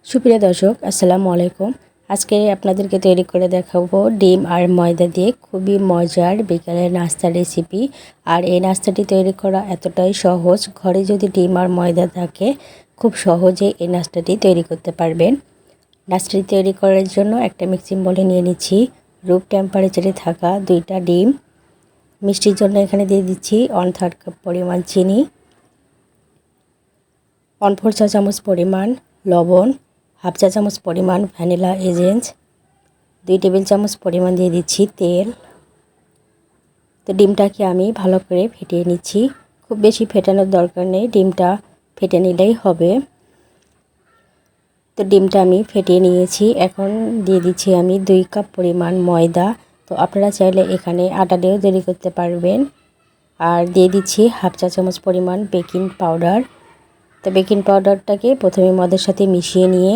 সুপ্রিয় দর্শক, আসসালামু আলাইকুম। আজকে আপনাদেরকে তৈরি করে দেখাবো ডিম আর ময়দা দিয়ে খুবই মজার বিকালের নাস্তার রেসিপি। আর এই নাস্তাটি তৈরি করা এতটাই সহজ, ঘরে যদি ডিম আর ময়দা থাকে খুব সহজে এই নাস্তাটি তৈরি করতে পারবেন। নাস্তাটি তৈরি করার জন্য একটা মিক্সিং বলে নিয়ে নিচ্ছি রুম টেম্পারেচারে থাকা 2টা ডিম। মিষ্টির জন্য এখানে দিয়ে দিচ্ছি 1/3 কাপ পরিমাণ চিনি, 1/4 চা চামচ পরিমাণ লবণ, হাফ চা চামচ পরিমাণ ভ্যানিলা এসেন্স, 2 টেবিল চামচ পরিমাণ দিয়ে দিচ্ছি তেল। তো ডিমটাকে আমি ভালো করে ফেটিয়ে নিচ্ছি, খুব বেশি ফেটানোর দরকার নেই, ডিমটা ফেটে নিলেই হবে। তো ডিমটা আমি ফেটিয়ে নিয়েছি। এখন দিয়ে দিচ্ছি আমি 2 কাপ পরিমাণ ময়দা। তো আপনারা চাইলে এখানে আটা দিয়েও তৈরি করতে পারবেন। আর দিয়ে দিচ্ছি হাফ চা চামচ পরিমাণ বেকিং পাউডার। তো বেকিং পাউডারটাকে প্রথমে ময়দার সাথে মিশিয়ে নিয়ে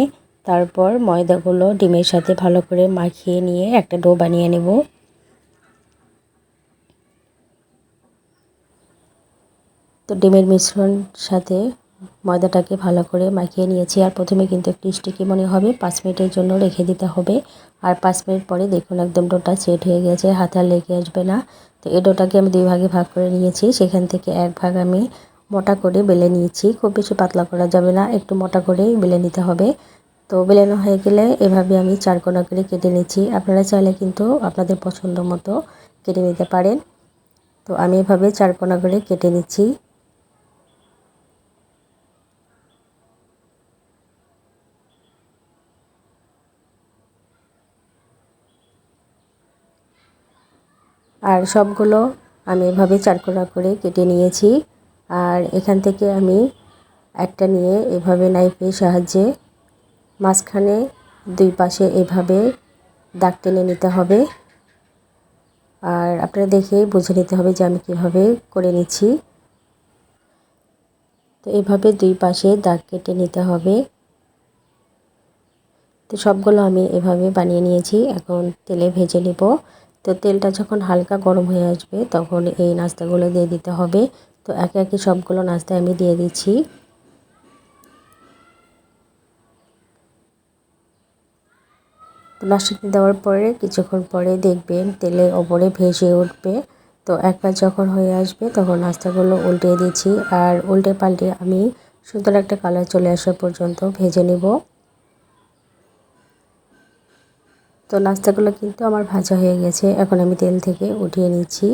তারপর ময়দাগুলো ডিমের সাথে ভালো করে মাখিয়ে নিয়ে একটা ডো বানিয়ে নেব। তো ডিমের মিশ্রণ সাথে ময়দাটাকে ভালো করে মাখিয়ে নিয়েছি। আর প্রথমে কিন্তু একটু স্টিকি মনে হবে, 5 মিনিটের জন্য রেখে দিতে হবে। আর 5 মিনিট পরে দেখুন একদম ডোটা সেট হয়ে গেছে, হাতে আর লেগে আসবে না। তো এই ডোটাকে আমি 2 ভাগে ভাগ করে নিয়েছি, সেখান থেকে 1 ভাগ আমি মোটা করে বেলে নিয়েছি। খুব বেশি পাতলা করা যাবে না, একটু মোটা করেই বেলে নিতে হবে। তো বেলানো হয়ে গেলে এভাবে আমি 4 কোনা করে কেটে নিচ্ছি। আপনারা চাইলে কিন্তু আপনাদের পছন্দ মতো কেটে নিতে পারেন। তো আমি এভাবে 4 কোনা করে কেটে নিচ্ছি। আর সবগুলো আমি এভাবে 4 কোনা করে কেটে নিয়েছি। আর এখান থেকে আমি একটা নিয়ে এভাবে নাইফের সাহায্যে মাঝখানে 2 পাশে এভাবে দাগ টেনে নিতে হবে। আর আপনারা দেখেই বুঝে নিতে হবে যে আমি কিভাবে করে নিচ্ছি। তো এভাবে 2 পাশে দাগ কেটে নিতে হবে। তো সবগুলো আমি এভাবে বানিয়ে নিয়েছি, এখন তেলে ভেজে নেব। তো তেলটা যখন হালকা গরম হয়ে আসবে তখন এই নাস্তাগুলো দিয়ে দিতে হবে। তো একে একে সবগুলো নাস্তা আমি দিয়ে দিচ্ছি। তো নাস্তাটি দেওয়ার পরে কিছুক্ষণ পরে দেখবেন তেলে ওপরে ভেসে উঠবে। তো একবার যখন হয়ে আসবে তখন নাস্তাগুলো উল্টে দিচ্ছি। আর উল্টে পাল্টে আমি সুন্দর একটা কালার চলে আসা পর্যন্ত ভেজে নেব। তো নাস্তাগুলো কিন্তু আমার ভাজা হয়ে গেছে, এখন আমি তেল থেকে উঠিয়ে নিচ্ছি।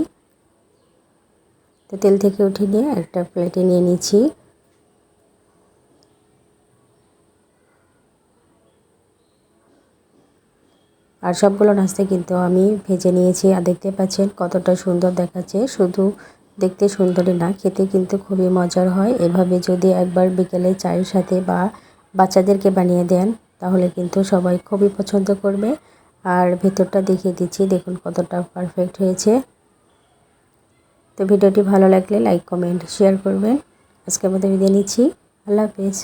তো তেল থেকে উঠিয়ে নিয়ে একটা প্লেটে নিয়ে নিচ্ছি। আর সবগুলো নাস্তা কিন্তু আমি ভেজে নিয়েছি। আর দেখতে পাচ্ছেন কতটা সুন্দর দেখাচ্ছে, শুধু দেখতে সুন্দরই না, খেতে কিন্তু খুবই মজার হয়। এভাবে যদি একবার বিকেলে চায়ের সাথে বা বাচ্চাদেরকে বানিয়ে দেন তাহলে কিন্তু সবাই খুবই পছন্দ করবে। আর ভেতরটা দেখিয়ে দিচ্ছি, দেখুন কতটা পারফেক্ট হয়েছে। তো ভিডিওটি ভালো লাগলে লাইক কমেন্ট শেয়ার করবেন। আজকের মতো বিদায় নিচ্ছি, আল্লাহ হাফেজ।